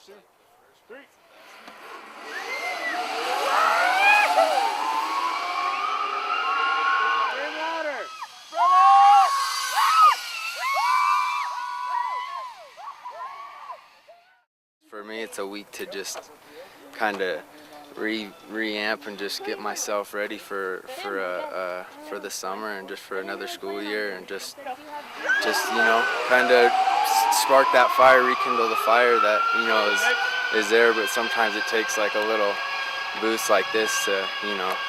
2, 3. For me, it's a week to just kind of reamp and just get myself ready for the summer and just for another school year, and just kind of spark that fire, rekindle the fire that is there. But sometimes it takes like a little boost like this to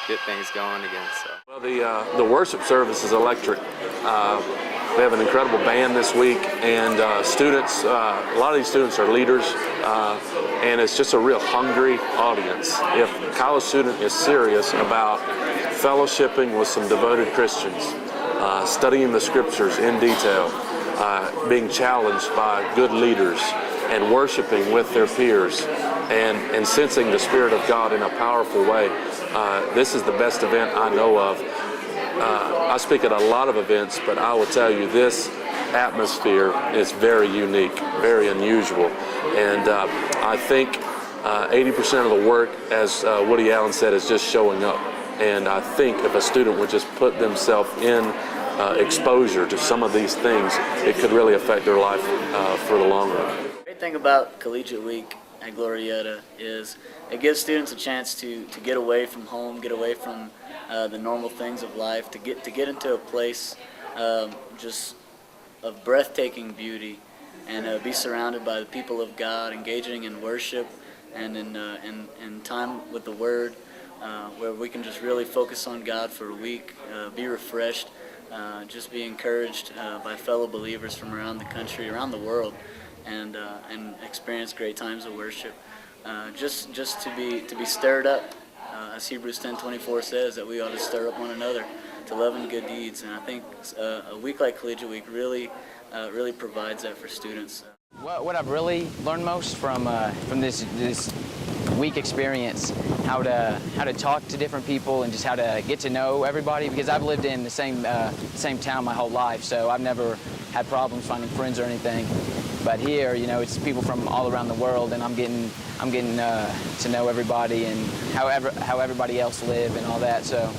get things going again. So. Well, the worship service is electric. We have an incredible band this week, and students, a lot of these students are leaders, and it's just a real hungry audience. If a college student is serious about fellowshipping with some devoted Christians, studying the scriptures in detail, being challenged by good leaders, and worshiping with their peers, and sensing the Spirit of God in a powerful way, this is the best event I know of. I speak at a lot of events, but I will tell you this atmosphere is very unique, very unusual. And I think 80% of the work, as Woody Allen said, is just showing up. And I think if a student would just put themselves in exposure to some of these things, it could really affect their life for the long run. The great thing about Collegiate Week at Glorieta is it gives students a chance to get away from home, get away from the normal things of life, to get into a place just of breathtaking beauty, and be surrounded by the people of God, engaging in worship and in time with the Word, where we can just really focus on God for a week, be refreshed, just be encouraged by fellow believers from around the country, around the world, and experience great times of worship. Just to be stirred up, as Hebrews 10:24 says, that we ought to stir up one another to love and good deeds. And I think a week like Collegiate Week really provides that for students. What I've really learned most from this week experience, how to talk to different people and just how to get to know everybody, because I've lived in the same town my whole life, so I've never had problems finding friends or anything. But here, it's people from all around the world, and I'm getting to know everybody and how everybody else live and all that. So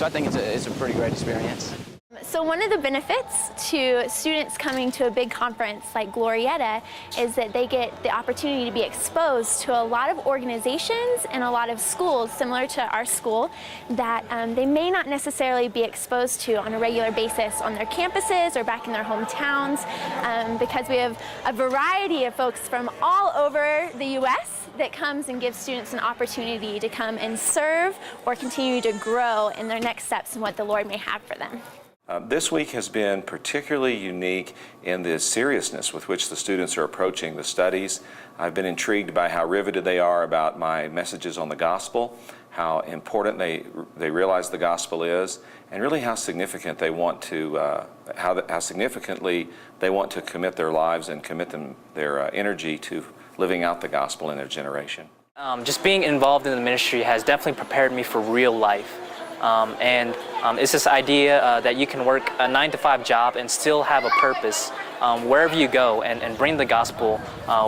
I think it's a pretty great experience. So one of the benefits to students coming to a big conference like Glorieta is that they get the opportunity to be exposed to a lot of organizations and a lot of schools similar to our school that they may not necessarily be exposed to on a regular basis on their campuses or back in their hometowns, because we have a variety of folks from all over the U.S. that comes and gives students an opportunity to come and serve or continue to grow in their next steps and what the Lord may have for them. This week has been particularly unique in the seriousness with which the students are approaching the studies. I've been intrigued by how riveted they are about my messages on the gospel, how important they realize the gospel is, and really how significant they want to, how significantly they want to commit their lives and commit their energy to living out the gospel in their generation. Just being involved in the ministry has definitely prepared me for real life. It's this idea that you can work a 9-to-5 job and still have a purpose wherever you go, and bring the gospel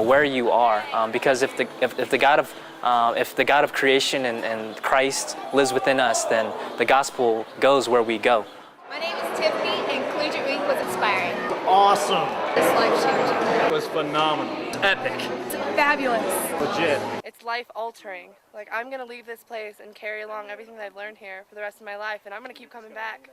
where you are. Because if the God of creation and Christ lives within us, then the gospel goes where we go. My name is Tiffany, and Collegiate Week was inspiring. Awesome. It's life-changing. It was phenomenal. Epic. It's fabulous. Legit. It's life-altering. Like, I'm going to leave this place and carry along everything that I've learned here for the rest of my life, and I'm going to keep coming back.